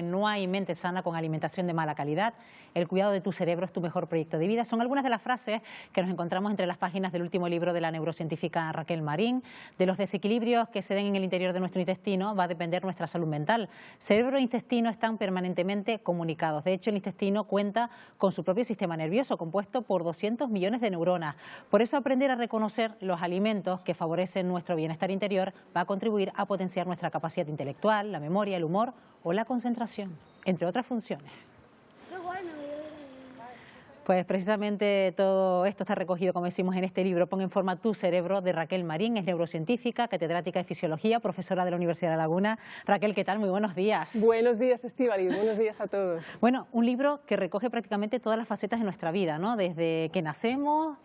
No hay mente sana con alimentación de mala calidad. El cuidado de tu cerebro es tu mejor proyecto de vida. Son algunas de las frases que nos encontramos entre las páginas del último libro de la neurocientífica Raquel Marín. De los desequilibrios que se den en el interior de nuestro intestino va a depender nuestra salud mental. Cerebro e intestino están permanentemente comunicados. De hecho, el intestino cuenta con su propio sistema nervioso, compuesto por 200 millones de neuronas. Por eso, aprender a reconocer los alimentos que favorecen nuestro bienestar interior va a contribuir a potenciar nuestra capacidad intelectual, la memoria, el humor o la concentración, entre otras funciones. Pues precisamente todo esto está recogido, como decimos, en este libro, Pon en forma tu cerebro, de Raquel Marín. Es neurocientífica, catedrática de Fisiología, profesora de la Universidad de La Laguna. Raquel, ¿qué tal? Muy buenos días. Buenos días, Estíbaliz. Buenos días a todos. Bueno, un libro que recoge prácticamente todas las facetas de nuestra vida, ¿no? Desde que nacemos,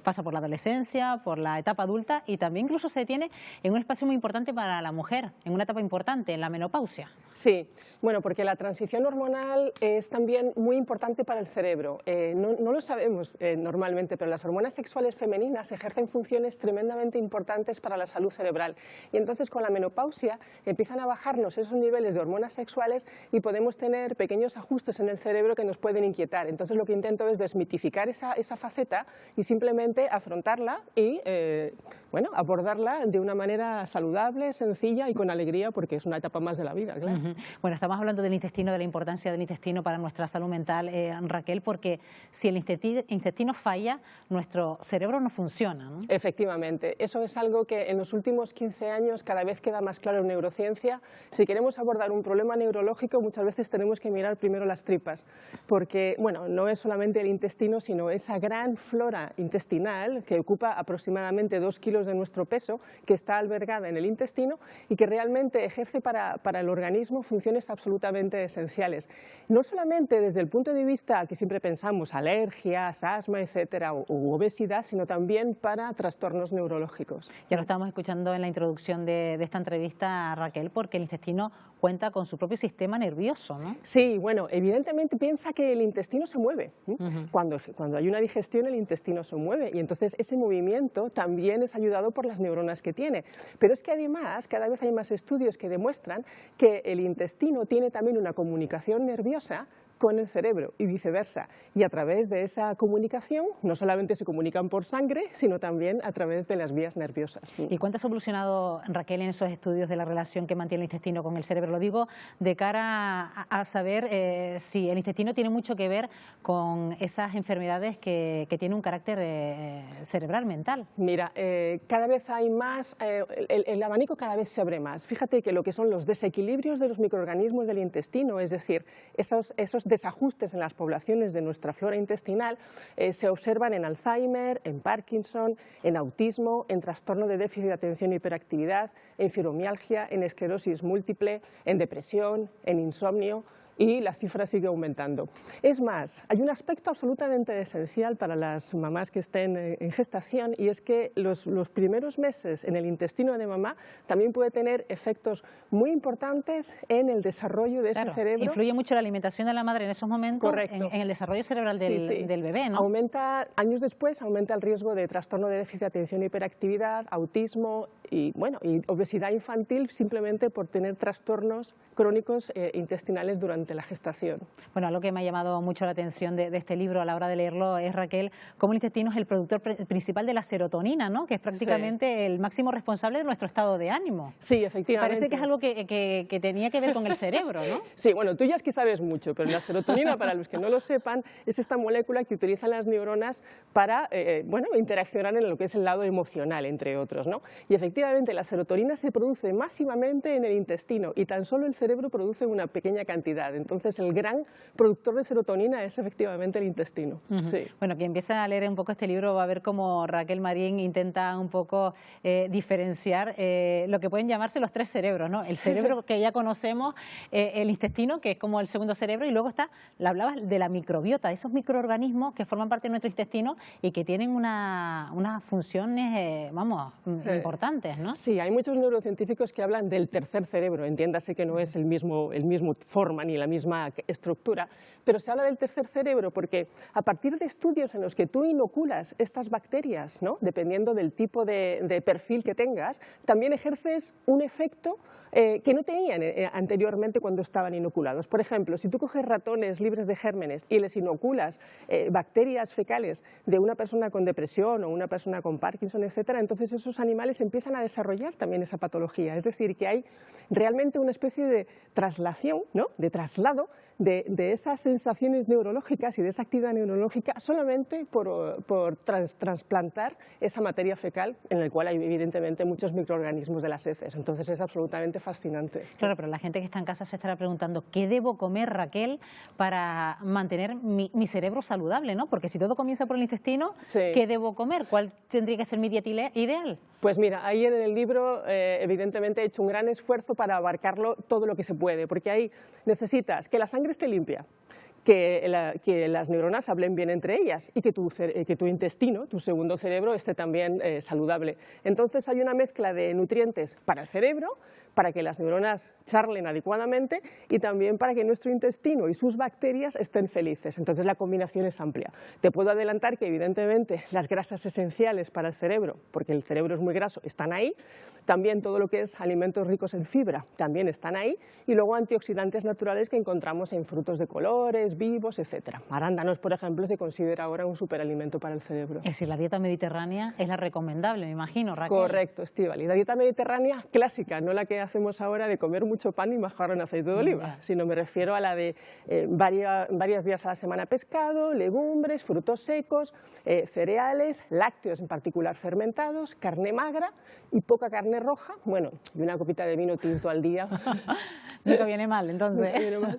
pasa por la adolescencia, por la etapa adulta y también incluso se detiene en un espacio muy importante para la mujer, en una etapa importante, en la menopausia. Sí, bueno, porque la transición hormonal es también muy importante para el cerebro. No lo sabemos normalmente, pero las hormonas sexuales femeninas ejercen funciones tremendamente importantes para la salud cerebral. Y entonces con la menopausia empiezan a bajarnos esos niveles de hormonas sexuales y podemos tener pequeños ajustes en el cerebro que nos pueden inquietar. Entonces lo que intento es desmitificar esa faceta y simplemente afrontarla y bueno, abordarla de una manera saludable, sencilla y con alegría, porque es una etapa más de la vida, claro. Bueno, estamos hablando del intestino, de la importancia del intestino para nuestra salud mental, Raquel, porque si el intestino falla, nuestro cerebro no funciona, ¿no? Efectivamente, eso es algo que en los últimos 15 años cada vez queda más claro en neurociencia. Si queremos abordar un problema neurológico, muchas veces tenemos que mirar primero las tripas, porque bueno, no es solamente el intestino, sino esa gran flora intestinal que ocupa aproximadamente 2 kilos de nuestro peso, que está albergada en el intestino y que realmente ejerce para el organismo funciones absolutamente esenciales. No solamente desde el punto de vista que siempre pensamos, alergias, asma, etcétera, u obesidad, sino también para trastornos neurológicos. Ya lo estábamos escuchando en la introducción de esta entrevista, Raquel, porque el intestino cuenta con su propio sistema nervioso, ¿no? Sí, bueno, evidentemente piensa que el intestino se mueve. Cuando hay una digestión, el intestino se mueve y entonces ese movimiento también es ayudado por las neuronas que tiene. Pero es que además cada vez hay más estudios que demuestran que el intestino tiene también una comunicación nerviosa con el cerebro y viceversa. Y a través de esa comunicación no solamente se comunican por sangre, sino también a través de las vías nerviosas. ¿Y cuánto has evolucionado, Raquel, en esos estudios de la relación que mantiene el intestino con el cerebro? Lo digo de cara a saber si el intestino tiene mucho que ver con esas enfermedades que tienen un carácter cerebral, mental. Mira, cada vez hay más, el abanico cada vez se abre más. Fíjate que lo que son los desequilibrios de los microorganismos del intestino, es decir, esos desajustes en las poblaciones de nuestra flora intestinal se observan en Alzheimer, en Parkinson, en autismo, en trastorno de déficit de atención e hiperactividad, en fibromialgia, en esclerosis múltiple, en depresión, en insomnio. Y la cifra sigue aumentando. Es más, hay un aspecto absolutamente esencial para las mamás que estén en gestación y es que los primeros meses en el intestino de mamá también puede tener efectos muy importantes en el desarrollo de ese cerebro. Influye mucho la alimentación de la madre en esos momentos en el desarrollo cerebral del bebé, ¿no? Años después aumenta el riesgo de trastorno de déficit de atención e hiperactividad, autismo y obesidad infantil simplemente por tener trastornos crónicos intestinales durante la gestación. Bueno, algo que me ha llamado mucho la atención de este libro a la hora de leerlo es, Raquel, cómo el intestino es el productor principal de la serotonina, ¿no? Que es prácticamente el máximo responsable de nuestro estado de ánimo. Sí, efectivamente. Parece que es algo que tenía que ver con el cerebro, ¿no? Sí, bueno, tú ya es que sabes mucho, pero la serotonina, para los que no lo sepan, es esta molécula que utilizan las neuronas para interaccionar en lo que es el lado emocional, entre otros, ¿no? Y efectivamente la serotonina se produce masivamente en el intestino y tan solo el cerebro produce una pequeña cantidad. Entonces el gran productor de serotonina es efectivamente el intestino. Sí. Bueno, quien empiece a leer un poco este libro va a ver cómo Raquel Marín intenta un poco diferenciar lo que pueden llamarse los 3 cerebros, ¿no? El cerebro que ya conocemos, el intestino, que es como el segundo cerebro, y luego está, hablabas de la microbiota, de esos microorganismos que forman parte de nuestro intestino y que tienen unas funciones, importantes, dices, ¿no? Sí, hay muchos neurocientíficos que hablan del tercer cerebro, entiéndase que no es el mismo forma ni la misma estructura, pero se habla del tercer cerebro porque a partir de estudios en los que tú inoculas estas bacterias, ¿no?, dependiendo del tipo de perfil que tengas, también ejerces un efecto que no tenían anteriormente cuando estaban inoculados. Por ejemplo, si tú coges ratones libres de gérmenes y les inoculas bacterias fecales de una persona con depresión o una persona con Parkinson, etcétera, entonces esos animales empiezan a desarrollar también esa patología. Es decir, que hay realmente una especie de traslación, ¿no?, de traslado de esas sensaciones neurológicas y de esa actividad neurológica solamente por trasplantar esa materia fecal en la cual hay evidentemente muchos microorganismos de las heces. Entonces es absolutamente fascinante. Claro, pero la gente que está en casa se estará preguntando ¿qué debo comer, Raquel, para mantener mi cerebro saludable, ¿no? Porque si todo comienza por el intestino, Sí. ¿qué debo comer? ¿Cuál tendría que ser mi dieta ideal? Pues mira, ahí en el libro evidentemente he hecho un gran esfuerzo para abarcarlo todo lo que se puede, porque ahí necesitas que la sangre esté limpia, que las neuronas hablen bien entre ellas y que tu intestino, tu segundo cerebro, esté también saludable. Entonces hay una mezcla de nutrientes para el cerebro, para que las neuronas charlen adecuadamente y también para que nuestro intestino y sus bacterias estén felices. Entonces la combinación es amplia. Te puedo adelantar que evidentemente las grasas esenciales para el cerebro, porque el cerebro es muy graso, están ahí. También todo lo que es alimentos ricos en fibra también están ahí. Y luego antioxidantes naturales que encontramos en frutos de colores, vivos, etcétera. Arándanos, por ejemplo, se considera ahora un superalimento para el cerebro. Es decir, la dieta mediterránea es la recomendable, me imagino, Raquel. Correcto, Estíbaliz. La dieta mediterránea clásica, no la que hacemos ahora de comer mucho pan y majarlo en aceite de oliva, sino me refiero a la de varios días a la semana pescado, legumbres, frutos secos, cereales, lácteos en particular fermentados, carne magra y poca carne roja, bueno, y una copita de vino tinto al día. Nunca viene mal, entonces. Nunca viene mal.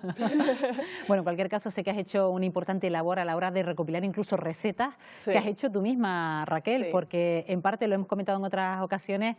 Bueno, en cualquier caso, sé que has hecho una importante labor a la hora de recopilar incluso recetas Sí. que has hecho tú misma, Raquel, Sí. porque en parte, lo hemos comentado en otras ocasiones,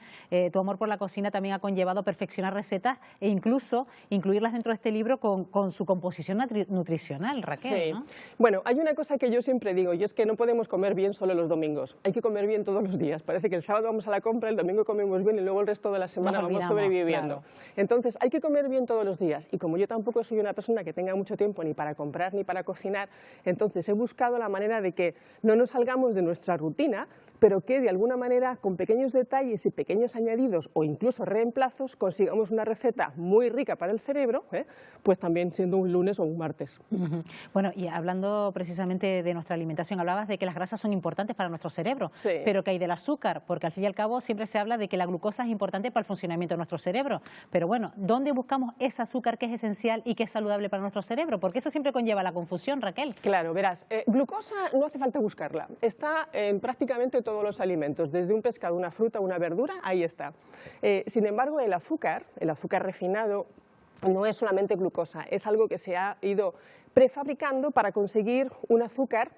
tu amor por la cocina también ha conllevado perfeccionar recetas e incluso incluirlas dentro de este libro con su composición nutricional, Raquel, Sí. ¿no? Bueno, hay una cosa que yo siempre digo y es que no podemos comer bien solo los domingos, hay que comer bien todos los días. Parece que el sábado vamos a la compra, el domingo comemos bien y luego el resto de la semana vamos olvidamos, sobreviviendo. claro. Entonces hay que comer bien todos los días y como yo tampoco soy una persona que tenga mucho tiempo ni para comprar ni para cocinar, entonces he buscado la manera de que no nos salgamos de nuestra rutina, pero que de alguna manera con pequeños detalles y pequeños añadidos o incluso reemplazos consigamos una receta muy rica para el cerebro, pues también siendo un lunes o un martes. Ujú. Bueno, y hablando precisamente de nuestra alimentación, hablabas de que las grasas son importantes para nuestro cerebro, Sí. pero que hay del azúcar, porque al fin y al cabo siempre se habla de que la glucosa es importante para el funcionamiento de nuestro cerebro. Pero bueno, ¿dónde buscamos ese azúcar que es esencial y que es saludable para nuestro cerebro? Porque eso siempre conlleva la confusión, Raquel. Claro, verás, glucosa no hace falta buscarla, está en prácticamente todos los alimentos, desde un pescado, una fruta, una verdura, ahí está. Sin embargo, el azúcar refinado, no es solamente glucosa, es algo que se ha ido prefabricando para conseguir un azúcar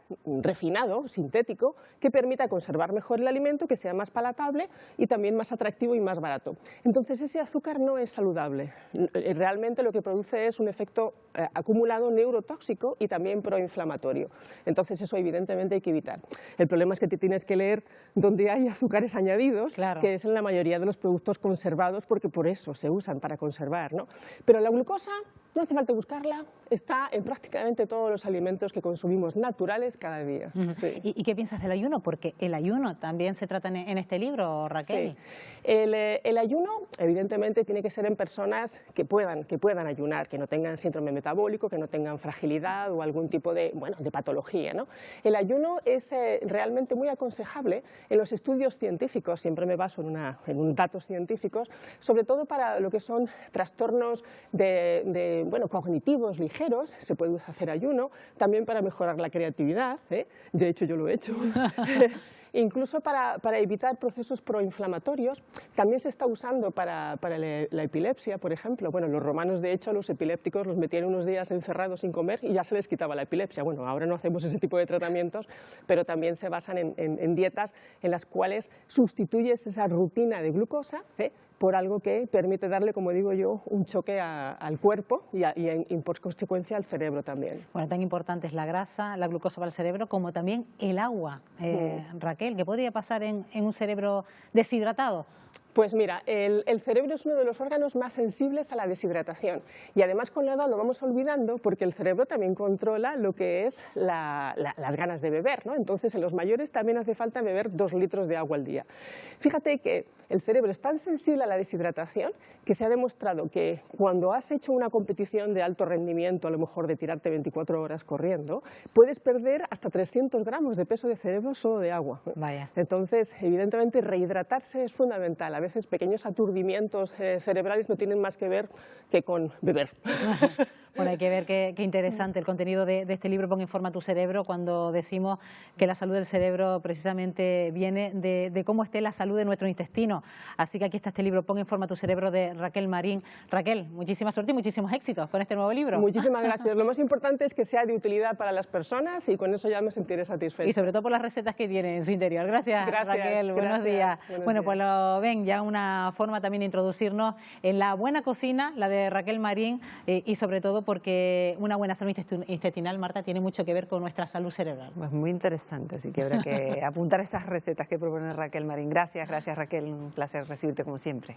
refinado, sintético, que permita conservar mejor el alimento, que sea más palatable y también más atractivo y más barato. Entonces ese azúcar no es saludable, realmente lo que produce es un efecto acumulado neurotóxico y también proinflamatorio. Entonces eso evidentemente hay que evitar. El problema es que te tienes que leer donde hay azúcares añadidos, Claro. que es en la mayoría de los productos conservados, porque por eso se usan para conservar, ¿no? Pero la glucosa no hace falta buscarla, está en prácticamente todos los alimentos que consumimos naturales cada día. Sí. ¿Y qué piensas del ayuno? Porque el ayuno también se trata en este libro, Raquel. Sí. El ayuno, evidentemente, tiene que ser en personas que puedan ayunar, que no tengan síndrome metabólico, que no tengan fragilidad o algún tipo de patología, ¿no? El ayuno es realmente muy aconsejable en los estudios científicos, siempre me baso en datos científicos, sobre todo para lo que son trastornos cognitivos ligeros, se puede hacer ayuno, también para mejorar la creatividad, de hecho yo lo he hecho. Incluso para evitar procesos proinflamatorios, también se está usando para la epilepsia, por ejemplo. Bueno, los romanos, de hecho, a los epilépticos los metían unos días encerrados sin comer y ya se les quitaba la epilepsia. Bueno, ahora no hacemos ese tipo de tratamientos, pero también se basan en dietas en las cuales sustituyes esa rutina de glucosa por algo que permite darle, como digo yo, un choque al cuerpo y por consecuencia al cerebro también. Bueno, tan importante es la grasa, la glucosa para el cerebro, como también el agua. Raquel, ¿qué podría pasar en un cerebro deshidratado? Pues mira, el cerebro es uno de los órganos más sensibles a la deshidratación y además con la edad lo vamos olvidando porque el cerebro también controla lo que es las ganas de beber, ¿no? Entonces en los mayores también hace falta beber 2 litros de agua al día. Fíjate que el cerebro es tan sensible a la deshidratación que se ha demostrado que cuando has hecho una competición de alto rendimiento, a lo mejor de tirarte 24 horas corriendo, puedes perder hasta 300 gramos de peso de cerebro solo de agua. Vaya. Entonces, evidentemente, rehidratarse es fundamental. A veces pequeños aturdimientos cerebrales no tienen más que ver que con beber. Bueno, hay que ver qué interesante el contenido de este libro, Pon en forma tu cerebro, cuando decimos que la salud del cerebro precisamente viene de cómo esté la salud de nuestro intestino. Así que aquí está este libro, Pon en forma tu cerebro, de Raquel Marín. Raquel, muchísima suerte y muchísimos éxitos con este nuevo libro. Muchísimas gracias. Lo más importante es que sea de utilidad para las personas y con eso ya me sentiré satisfecha. Y sobre todo por las recetas que tiene en su interior. Gracias, Raquel. Buenos días. Bueno, pues lo ven, ya una forma también de introducirnos en la buena cocina, la de Raquel Marín, y sobre todo porque una buena salud intestinal, Marta, tiene mucho que ver con nuestra salud cerebral. Pues muy interesante, así que habrá que apuntar esas recetas que propone Raquel Marín. Gracias, Raquel, un placer recibirte como siempre.